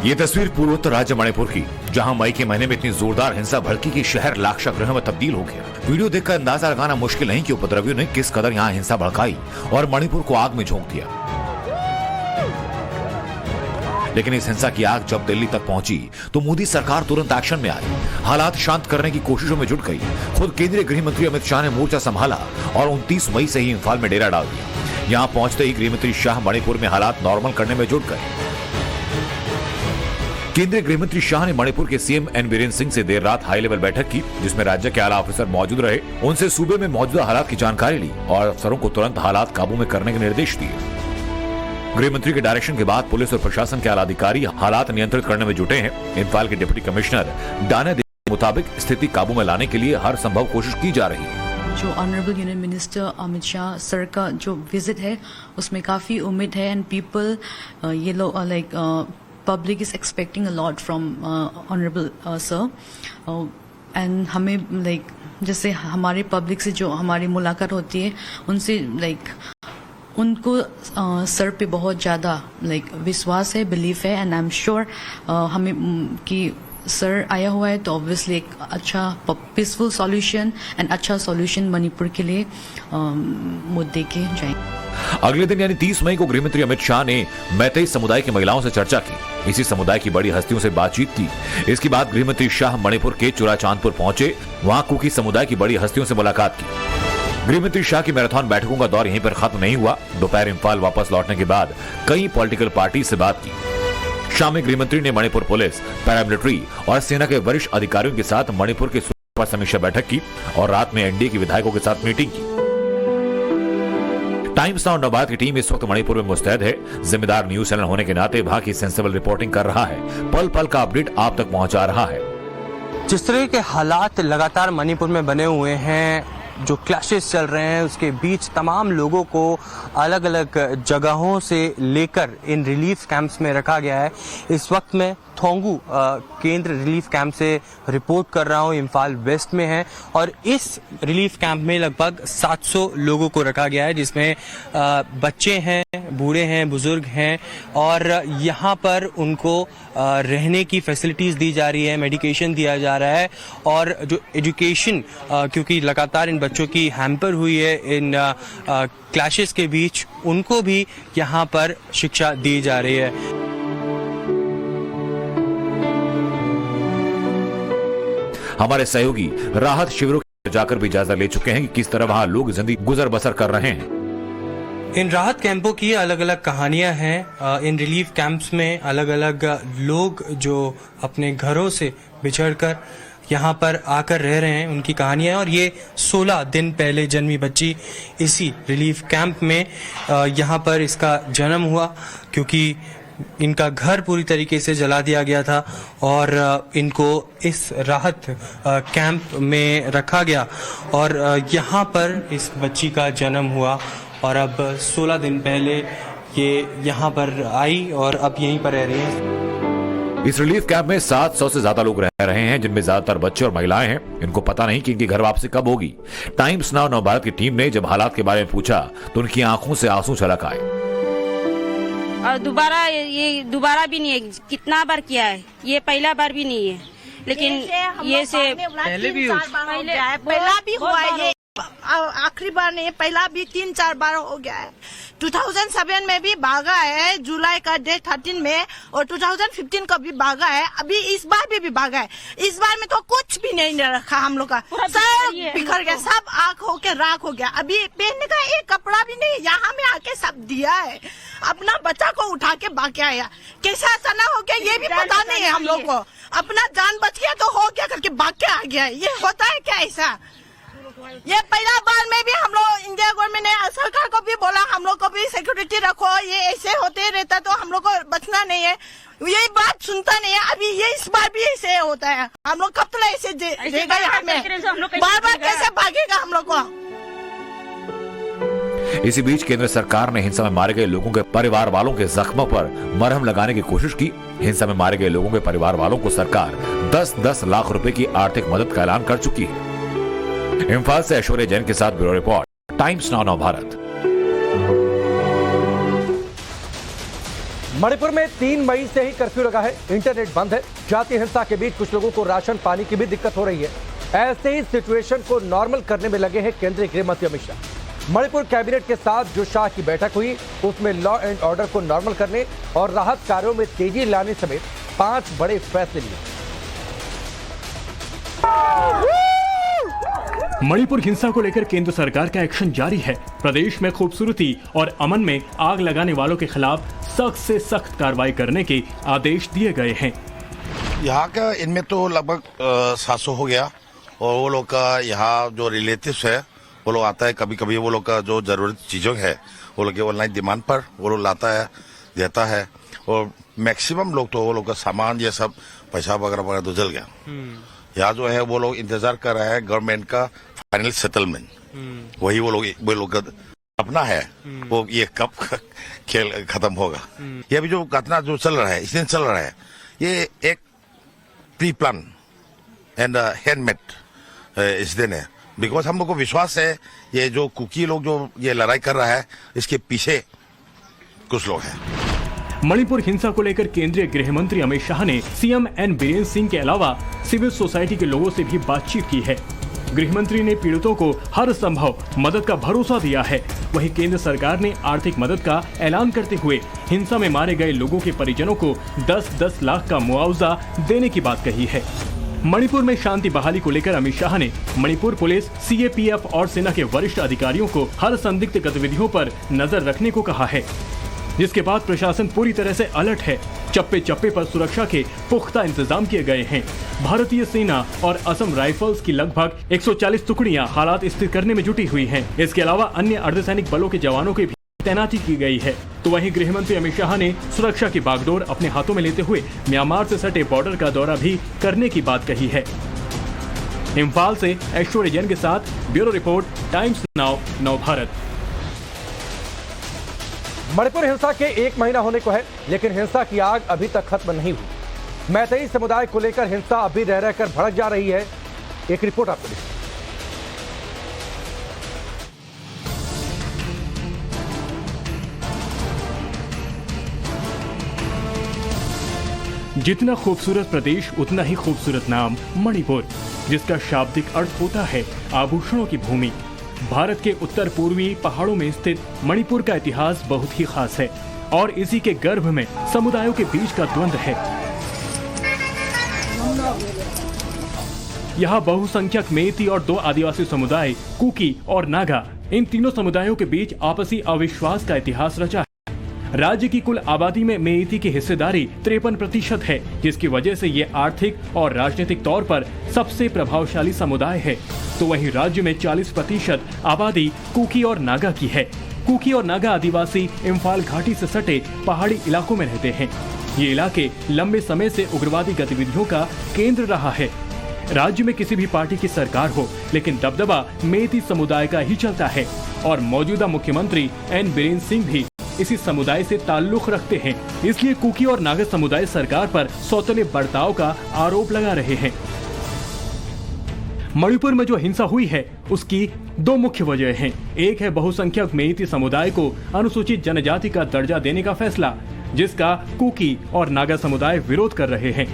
ये तस्वीर पूर्वोत्तर राज्य मणिपुर की, जहां मई के महीने में इतनी जोरदार हिंसा भड़की कि शहर लाक्षागृह में तब्दील हो गया। वीडियो देखकर अंदाजा लगाना मुश्किल नहीं कि उपद्रवियों ने किस कदर यहां हिंसा भड़काई और मणिपुर को आग में झोंक दिया। लेकिन इस हिंसा की आग जब दिल्ली तक पहुंची तो मोदी सरकार तुरंत एक्शन में आई, हालात शांत करने की कोशिशों में जुट गई। खुद केंद्रीय गृह मंत्री अमित शाह ने मोर्चा संभाला और 29 मई से ही इंफाल में डेरा डाल दिया। यहां पहुंचते ही गृह मंत्री शाह मणिपुर में हालात नॉर्मल करने में जुट गए। केंद्रीय गृह मंत्री शाह ने मणिपुर के सीएम एन बीरेन सिंह से देर रात हाई लेवल बैठक की, जिसमें राज्य के आला ऑफिसर मौजूद रहे। उनसे सूबे में मौजूदा हालात की जानकारी ली और अफसरों को तुरंत हालात काबू में करने के निर्देश दिए। गृह मंत्री के डायरेक्शन के बाद पुलिस और प्रशासन के आला अधिकारी हालात नियंत्रित करने में जुटे हैं। इंफाल के डिप्टी कमिश्नर डाने के मुताबिक स्थिति काबू में लाने के लिए हर संभव कोशिश की जा रही है। जो honourable union minister Amit Shah sir का जो विजिट है उसमें काफी उम्मीद है एंड पीपल ये लोग like public is expecting a lot from honourable sir and हमें लाइक जैसे हमारे पब्लिक से जो हमारी मुलाकात होती है उनसे लाइक उनको सर पे बहुत ज़्यादा लाइक विश्वास है, बिलीफ है एंड आई एम श्योर हमें कि सर आया हुआ है तो ऑब्वियसली एक अच्छा पीसफुल सॉल्यूशन एंड अच्छा सॉल्यूशन मणिपुर के लिए मुद्दे के जाएंगे। अगले दिन यानी 30 मई को गृहमंत्री अमित शाह ने मैतेई समुदाय की महिलाओं से चर्चा की। इसी समुदाय की बड़ी हस्तियों से बातचीत की। इसके बाद गृहमंत्री शाह मणिपुर के चुराचांदपुर पहुंचे, वहां कुकी समुदाय की बड़ी हस्तियों से मुलाकात की। गृहमंत्री शाह की मैराथन बैठकों का दौर यहीं पर खत्म नहीं हुआ। दोपहर इंफाल वापस लौटने के बाद कई पॉलिटिकल पार्टी से बात की। शाम में गृहमंत्री ने मणिपुर पुलिस, पैरामिलिट्री और सेना के वरिष्ठ अधिकारियों के साथ मणिपुर की सुरक्षा पर समीक्षा बैठक की और रात में एनडीए के विधायकों के साथ मीटिंग की। टाइम्स नाउ नवभारत की टीम इस वक्त मणिपुर में मुस्तैद है। जिम्मेदार न्यूज चैनल होने के नाते वहां की सेंसिबल रिपोर्टिंग कर रहा है, पल पल का अपडेट आप तक पहुंचा रहा है। जिस तरह के हालात लगातार मणिपुर में बने हुए हैं, जो क्लैशेस चल रहे हैं, उसके बीच तमाम लोगों को अलग अलग जगहों से लेकर इन रिलीफ कैंप्स में रखा गया है। इस वक्त मैं थोंगू केंद्र रिलीफ कैंप से रिपोर्ट कर रहा हूँ, इम्फाल वेस्ट में है और इस रिलीफ कैंप में लगभग 700 लोगों को रखा गया है, जिसमें बच्चे हैं, बूढ़े हैं, बुजुर्ग हैं और यहाँ पर उनको रहने की फैसिलिटीज़ दी जा रही है, मेडिकेशन दिया जा रहा है और जो एजुकेशन क्योंकि लगातार इन बच्चों की हैम्पर हुई है इन क्लैशेस के बीच, उनको भी यहाँ पर शिक्षा दी जा रही है। हमारे सहयोगी राहत शिविरों जाकर भी जायजा ले चुके हैं कि किस तरह वहां लोग जिंदगी गुजर बसर कर रहे हैं। इन राहत कैंपों की अलग अलग कहानियां हैं। इन रिलीफ कैंप्स में अलग अलग लोग जो अपने घरों से बिछड़कर यहाँ पर आकर रह रहे हैं, उनकी कहानियां हैं और ये 16 दिन पहले जन्मी बच्ची इसी रिलीफ कैंप में यहाँ पर इसका जन्म हुआ, क्योंकि इनका घर पूरी तरीके से जला दिया गया था और इनको इस राहत कैंप में रखा गया और यहाँ पर इस बच्ची का जन्म हुआ और अब 16 दिन पहले ये यहाँ पर आई और अब यहीं पर रह रही है। इस रिलीफ कैंप में 700 से ज्यादा लोग रह रहे हैं, जिनमें ज्यादातर बच्चे और महिलाएं हैं। इनको पता नहीं कि इनकी घर वापसी कब होगी। टाइम्स नाउ नवभारत की टीम ने जब हालात के बारे में पूछा तो उनकी आंखों से आंसू छलक आए। और दोबारा भी नहीं है, कितना बार किया है, ये पहला बार भी नहीं है, लेकिन ये से पहले भी पहला भी हुआ है, ये आखिरी बार नहीं, पहला भी 3-4 बार हो गया है। 2007 में भी भागा है, जुलाई का डेट 13 में और 2015 का भी भागा है, अभी इस बार भी भागा है। इस बार में तो कुछ भी नहीं रखा हम लोग का, सब बिखर गया, सब आग होके राख हो गया। अभी पहनने का एक कपड़ा भी नहीं, यहाँ में आके सब दिया है। अपना बच्चा को उठा के भाग आया, कैसा सना हो गया ये भी पता नहीं है हम लोग को। अपना जान बच गया तो हो गया करके भाग के आ गया, ये होता है क्या ऐसा? ये पहला बार में भी हम लोग इंडिया गवर्नमेंट ने सरकार को भी बोला हम लोग को भी सिक्योरिटी रखो, ये ऐसे होते रहता तो हम लोग को बचना नहीं है, ये बात सुनता नहीं है। अभी ये इस बार भी ऐसे होता है, हम लोग कब तक ऐसे देगा यहाँ में, बार बार कैसे भागेगा हम लोग को। इसी बीच केंद्र सरकार ने हिंसा में मारे गए लोगों के परिवार वालों के जख्मों पर मरहम लगाने की कोशिश की। हिंसा में मारे गए लोगों के परिवार वालों को सरकार 10-10 लाख रुपए की आर्थिक मदद का ऐलान कर चुकी है। इंफाल से ऐश्वर्या जैन के साथ bureau report, times now Navbharat. Manipur में 3 मई से ही कर्फ्यू लगा है, इंटरनेट बंद है। जातीय हिंसा के बीच कुछ लोगों को राशन पानी की भी दिक्कत हो रही है। ऐसे ही सिचुएशन को नॉर्मल करने में लगे हैं केंद्रीय गृह मंत्री अमित शाह। मणिपुर कैबिनेट के साथ जो शाह की बैठक हुई उसमें लॉ एंड ऑर्डर को नॉर्मल करने और राहत कार्यों में तेजी लाने समेत 5 बड़े फैसले लिए। मणिपुर हिंसा को लेकर केंद्र सरकार का एक्शन जारी है। प्रदेश में खूबसूरती और अमन में आग लगाने वालों के खिलाफ सख्त से सख्त कार्रवाई करने के आदेश दिए गए हैं। यहाँ का इनमें तो लगभग 700 हो गया और वो लोग का यहाँ जो रिलेटिव्स है वो लोग आता है। कभी कभी वो लोग का जो जरूरत चीजों है वो लोग के ऑनलाइन डिमांड पर वो लोग लाता है, देता है। और मैक्सिमम लोग तो वो लोग का सामान ये सब पैसा वगैरह तो जल गया। यहाँ जो है वो लोग इंतजार कर रहे हैं गवर्नमेंट का फाइनल सेटलमेंट। वही वो लोग का अपना है, वो ये कब खेल खत्म होगा। ये अभी जो घटना जो चल रहा है इस दिन चल रहा है, ये एक प्री प्लान एंड हैंडमेड इस दिन है। बिकॉज हम लोग को विश्वास है ये जो कुकी लोग जो ये लड़ाई कर रहा है इसके पीछे कुछ लोग हैं। मणिपुर हिंसा को लेकर केंद्रीय गृह मंत्री अमित शाह ने सीएम एन बीरेन सिंह के अलावा सिविल सोसाइटी के लोगों से भी बातचीत की है। गृह मंत्री ने पीड़ितों को हर संभव मदद का भरोसा दिया है। वहीं केंद्र सरकार ने आर्थिक मदद का ऐलान करते हुए हिंसा में मारे गए लोगों के परिजनों को 10-10 लाख का मुआवजा देने की बात कही है। मणिपुर में शांति बहाली को लेकर अमित शाह ने मणिपुर पुलिस, सीएपीएफ और सेना के वरिष्ठ अधिकारियों को हर संदिग्ध गतिविधियों पर नजर रखने को कहा है, जिसके बाद प्रशासन पूरी तरह से अलर्ट है। चप्पे चप्पे पर सुरक्षा के पुख्ता इंतजाम किए गए हैं। भारतीय सेना और असम राइफल्स की लगभग 140 टुकड़ियां हालात स्थिर करने में जुटी हुई हैं। इसके अलावा अन्य अर्धसैनिक बलों के जवानों की भी तैनाती की गई है। तो वहीं गृह मंत्री अमित शाह ने सुरक्षा की बागडोर अपने हाथों में लेते हुए म्यांमार से सटे बॉर्डर का दौरा भी करने की बात कही है। इम्फाल से ऐश्वर्य जैन के साथ ब्यूरो रिपोर्ट, टाइम्स नाउ, नव भारत। मणिपुर हिंसा के 1 महीना होने को है, लेकिन हिंसा की आग अभी तक खत्म नहीं हुई। मैतेई समुदाय को लेकर हिंसा अभी रह रहकर भड़क जा रही है। एक रिपोर्ट आपको देखिए। जितना खूबसूरत प्रदेश उतना ही खूबसूरत नाम मणिपुर, जिसका शाब्दिक अर्थ होता है आभूषणों की भूमि। भारत के उत्तर पूर्वी पहाड़ों में स्थित मणिपुर का इतिहास बहुत ही खास है और इसी के गर्भ में समुदायों के बीच का द्वंद्व है। यहाँ बहुसंख्यक मेइती और 2 आदिवासी समुदाय कुकी और नागा, इन तीनों समुदायों के बीच आपसी अविश्वास का इतिहास रचा है। राज्य की कुल आबादी में मेइती की हिस्सेदारी 53% है, जिसकी वजह से ये आर्थिक और राजनीतिक तौर पर सबसे प्रभावशाली समुदाय है। तो वहीं राज्य में 40% आबादी कुकी और नागा की है। कुकी और नागा आदिवासी इम्फाल घाटी से सटे पहाड़ी इलाकों में रहते हैं। ये इलाके लंबे समय से उग्रवादी गतिविधियों का केंद्र रहा है। राज्य में किसी भी पार्टी की सरकार हो, लेकिन दबदबा मेइती समुदाय का ही चलता है और मौजूदा मुख्यमंत्री एन बीरेन सिंह भी इसी समुदाय से ताल्लुक रखते हैं। इसलिए कुकी और नागा समुदाय सरकार पर सौतेले बर्ताव का आरोप लगा रहे हैं। मणिपुर में जो हिंसा हुई है उसकी 2 मुख्य वजह हैं। एक है बहुसंख्यक मेइती समुदाय को अनुसूचित जनजाति का दर्जा देने का फैसला, जिसका कुकी और नागा समुदाय विरोध कर रहे हैं।